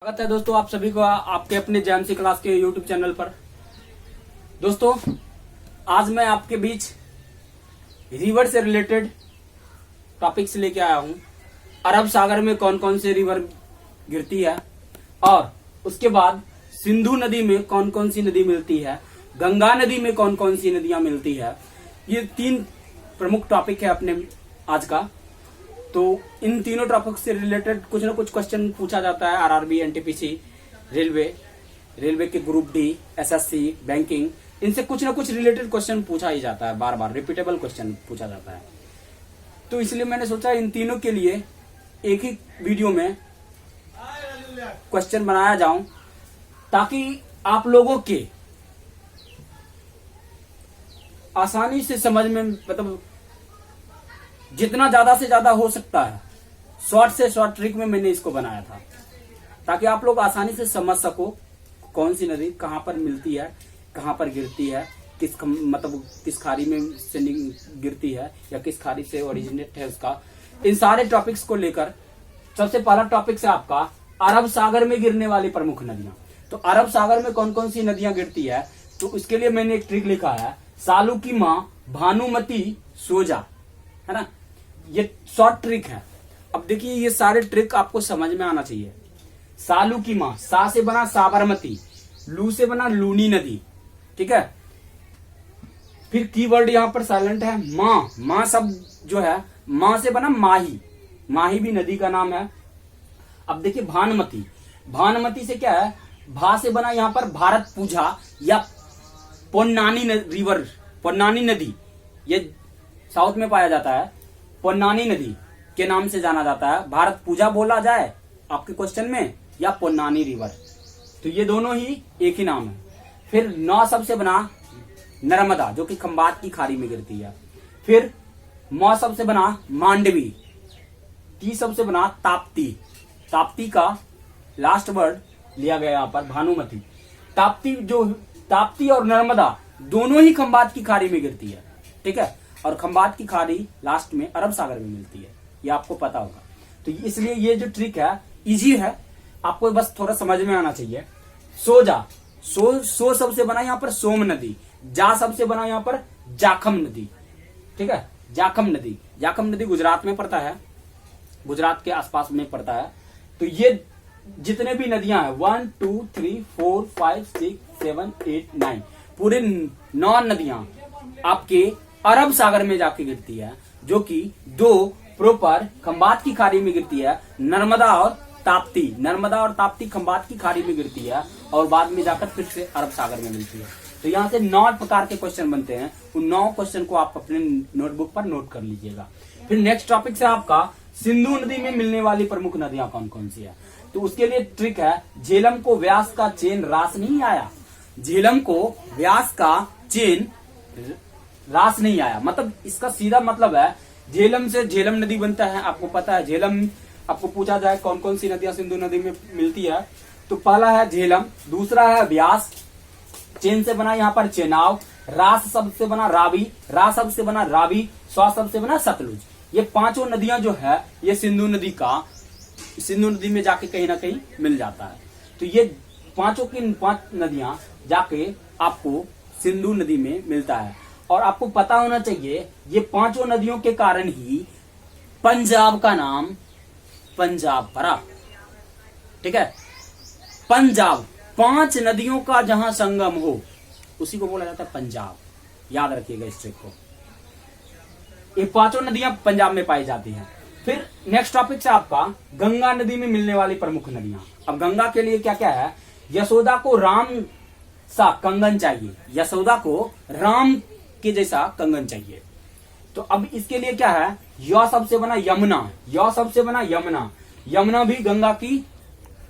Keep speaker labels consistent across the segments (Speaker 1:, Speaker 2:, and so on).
Speaker 1: स्वागत है दोस्तों आप सभी को आपके अपने जेएमसी क्लास के यूट्यूब चैनल पर। दोस्तों आज मैं आपके बीच रिवर से रिलेटेड टॉपिक्स लेके आया हूं। अरब सागर में कौन कौन से रिवर गिरती है और उसके बाद सिंधु नदी में कौन कौन सी नदी मिलती है, गंगा नदी में कौन कौन सी नदियां मिलती है। ये तीन प्रमुख टॉपिक है अपने आज का। तो इन तीनों टॉपिक से रिलेटेड कुछ ना कुछ क्वेश्चन पूछा जाता है। आरआरबी, एनटीपीसी, रेलवे के ग्रुप डी, एसएससी, बैंकिंग, इनसे कुछ ना कुछ रिलेटेड क्वेश्चन पूछा ही जाता है। बार बार रिपीटेबल क्वेश्चन पूछा जाता है। तो इसलिए मैंने सोचा इन तीनों के लिए एक ही वीडियो में क्वेश्चन बनाया जाऊं ताकि आप लोगों के आसानी से समझ में, मतलब जितना ज्यादा से ज्यादा हो सकता है शॉर्ट से शॉर्ट ट्रिक में मैंने इसको बनाया था, ताकि आप लोग आसानी से समझ सको कौन सी नदी कहां पर मिलती है, कहां पर गिरती है, किस खाड़ी में से गिरती है या किस खाड़ी से ओरिजिनेट है उसका। इन सारे टॉपिक्स को लेकर सबसे पहला टॉपिक है आपका अरब सागर में गिरने वाली प्रमुख नदियां। तो अरब सागर में कौन कौन सी नदियां गिरती है, तो इसके लिए मैंने एक ट्रिक लिखा है, सालू की मां भानुमती सोजा, है ना। ये शॉर्ट ट्रिक है। अब देखिए ये सारे ट्रिक आपको समझ में आना चाहिए। सालू की मां, सा से बना साबरमती, लू से बना लूनी नदी, ठीक है। फिर कीवर्ड यहां पर साइलेंट है। मां सब जो है, मां से बना माही, माही भी नदी का नाम है। अब देखिए भानुमती से क्या है, भा से बना यहां पर भारत पूजा या पोन्नानी रिवर, पोन्नानी नदी, ये साउथ में पाया जाता है। पोन्नानी नदी के नाम से जाना जाता है। भारत पूजा बोला जाए आपके क्वेश्चन में या पोन्नानी रिवर, तो ये दोनों ही एक ही नाम है। फिर नौ सब से बना नर्मदा, जो कि खंबात की खाड़ी में गिरती है। फिर मौ सब से बना मांडवी, ती सब से बना ताप्ती, ताप्ती का लास्ट वर्ड लिया गया यहाँ पर भानुमती। ताप्ती और नर्मदा दोनों ही खंबात की खाड़ी में गिरती है, ठीक है। और खंबात की खाड़ी लास्ट में अरब सागर में मिलती है, ये आपको पता होगा। तो इसलिए ये जो ट्रिक है इजी है, आपको बस थोड़ा समझ में आना चाहिए। सोजा, सो सबसे बना यहाँ पर सोम नदी, जा सबसे बना यहाँ पर जाखम नदी, ठीक है। जाखम नदी गुजरात में पड़ता है, गुजरात के आसपास में पड़ता है। तो ये जितने भी नदियां हैं 1 2 3 4 5 6 7 8 9 पूरे 9 नदियां आपके अरब सागर में जाके गिरती है, जो कि दो प्रॉपर खंबात की खाड़ी में गिरती है। नर्मदा और ताप्ती खंबात की खाड़ी में गिरती है और बाद में जाकर फिर से अरब सागर में मिलती है। तो यहाँ से 9 प्रकार के क्वेश्चन बनते हैं। उन 9 क्वेश्चन को आप अपने नोटबुक पर नोट कर लीजिएगा। फिर नेक्स्ट टॉपिक से आपका सिंधु नदी में मिलने वाली प्रमुख नदियां कौन कौन सी है। तो उसके लिए ट्रिक है, झेलम को व्यास का चेन रास नहीं आया। झेलम को व्यास का चेन रास नहीं आया, मतलब इसका सीधा मतलब है झेलम से झेलम नदी बनता है। आपको पता है झेलम, आपको पूछा जाए कौन कौन सी नदियां सिंधु नदी में मिलती है, तो पहला है झेलम, दूसरा है व्यास, चेन से बना यहाँ पर चेनाव, रास शब्द से बना रावी, रा शब्द से बना रावी, स्वा शब्द से बना सतलुज। ये पांचों नदियां जो है ये सिंधु नदी में जाके कहीं ना कहीं मिल जाता है। तो ये पांचों की 5 नदियां जाके आपको सिंधु नदी में मिलता है। और आपको पता होना चाहिए ये पांचों नदियों के कारण ही पंजाब का नाम पंजाब पड़ा, ठीक है। पंजाब, 5 नदियों का जहां संगम हो उसी को बोला जाता है पंजाब। याद रखिएगा इस ट्रिक को। ये पांचों नदियां पंजाब में पाई जाती हैं। फिर नेक्स्ट टॉपिक से आपका गंगा नदी में मिलने वाली प्रमुख नदियां। अब गंगा के लिए क्या क्या है, यशोदा को राम सा कंगन चाहिए, यशोदा को राम के जैसा कंगन चाहिए। तो अब इसके लिए क्या है, य शब्द से बना यमुना, य शब्द से बना यमुना। यमुना भी गंगा की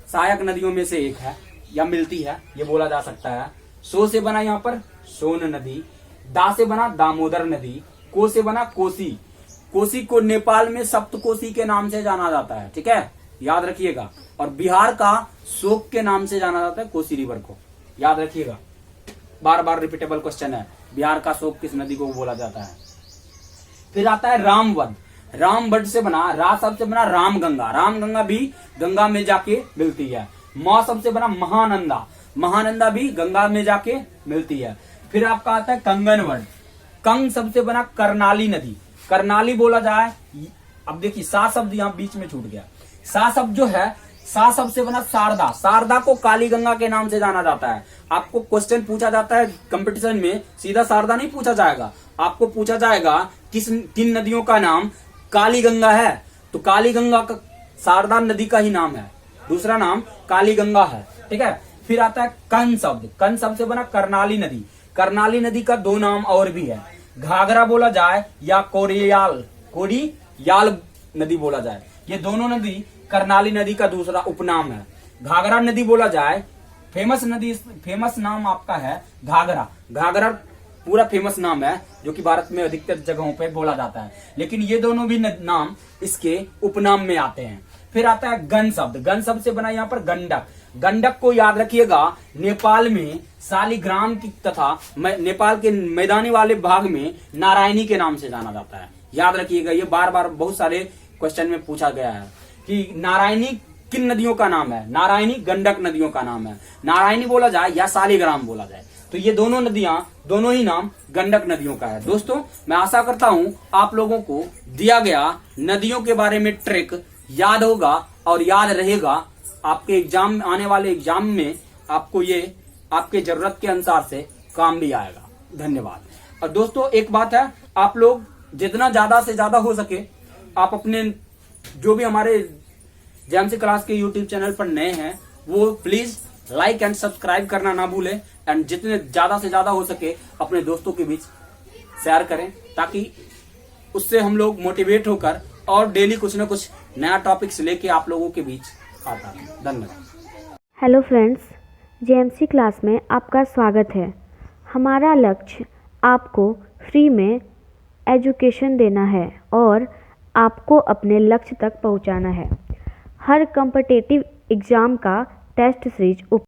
Speaker 1: सहायक नदियों में से एक है या मिलती है, ये बोला जा सकता है। सो से बना यहाँ पर सोन नदी, दा से बना दामोदर नदी, को से बना कोसी, कोसी को नेपाल में सप्तकोसी के नाम से जाना जाता है, ठीक है, याद रखिएगा। और बिहार का शोक के नाम से जाना जाता है कोसी रिवर को, याद रखिएगा। बार बार रिपीटेबल क्वेश्चन है, बिहार का शोक किस नदी को बोला जाता है। फिर आता है रामवद, रामबट से बना, रा शब्द से बना रामगंगा, रामगंगा भी गंगा में जाके मिलती है। म शब्द से बना महानंदा, महानंदा भी गंगा में जाके मिलती है। फिर आपका आता है कंगनवट, कंग शब्द से बना करनाली नदी, करनाली बोला जाए। अब देखिए सा शब्द यहाँ बीच में छूट गया, सा शब्द जो है, सा शब्द से बना शारदा, शारदा को काली गंगा के नाम से जाना जाता है। आपको क्वेश्चन पूछा जाता है कंपटीशन में, सीधा शारदा नहीं पूछा जाएगा, आपको पूछा जाएगा किन नदियों का नाम काली गंगा है, तो काली गंगा का शारदा नदी का ही नाम है, दूसरा नाम काली गंगा है, ठीक है। फिर आता है कन शब्द, कन शब्द से बना करनाली नदी, करनाली नदी का दो नाम और भी है, घाघरा बोला जाए या कोरियाल नदी बोला जाए, ये दोनों नदी करनाली नदी का दूसरा उपनाम है। घाघरा नदी बोला जाए, फेमस नाम आपका है घाघरा, घाघरा पूरा फेमस नाम है जो कि भारत में अधिकतर जगहों पे बोला जाता है, लेकिन ये दोनों भी नाम इसके उपनाम में आते हैं। फिर आता है गन शब्द, गन शब्द से बना यहाँ पर गंडक, गंडक को याद रखिएगा नेपाल में शालिग्राम की तथा नेपाल के मैदानी वाले भाग में नारायणी के नाम से जाना जाता है, याद रखिएगा। ये बार बार बहुत सारे क्वेश्चन में पूछा गया है कि नारायणी किन नदियों का नाम है, नारायणी गंडक नदियों का नाम है, नारायणी बोला जाए या शालिग्राम बोला जाए, तो ये दोनों नदियां, दोनों ही नाम गंडक नदियों का है। दोस्तों मैं आशा करता हूं आप लोगों को दिया गया नदियों के बारे में ट्रिक याद होगा और याद रहेगा, आपके एग्जाम आने वाले एग्जाम में आपको ये आपके जरूरत के अनुसार से काम भी आएगा। धन्यवाद। और दोस्तों एक बात है, आप लोग जितना ज्यादा से ज्यादा हो सके आप अपने जो भी हमारे जेएमसी क्लास के यूट्यूब चैनल पर नए हैं वो प्लीज लाइक एंड सब्सक्राइब करना ना भूलें, एंड जितने ज्यादा से ज्यादा हो सके अपने दोस्तों के बीच शेयर करें, ताकि उससे हम लोग मोटिवेट होकर और डेली कुछ ना कुछ नया टॉपिक्स लेके आप लोगों के बीच आता है। धन्यवाद।
Speaker 2: हेलो फ्रेंड्स, जेएमसी क्लास में आपका स्वागत है। हमारा लक्ष्य आपको फ्री में एजुकेशन देना है और आपको अपने लक्ष्य तक पहुंचाना है। हर कॉम्पिटिटिव एग्ज़ाम का टेस्ट सीरीज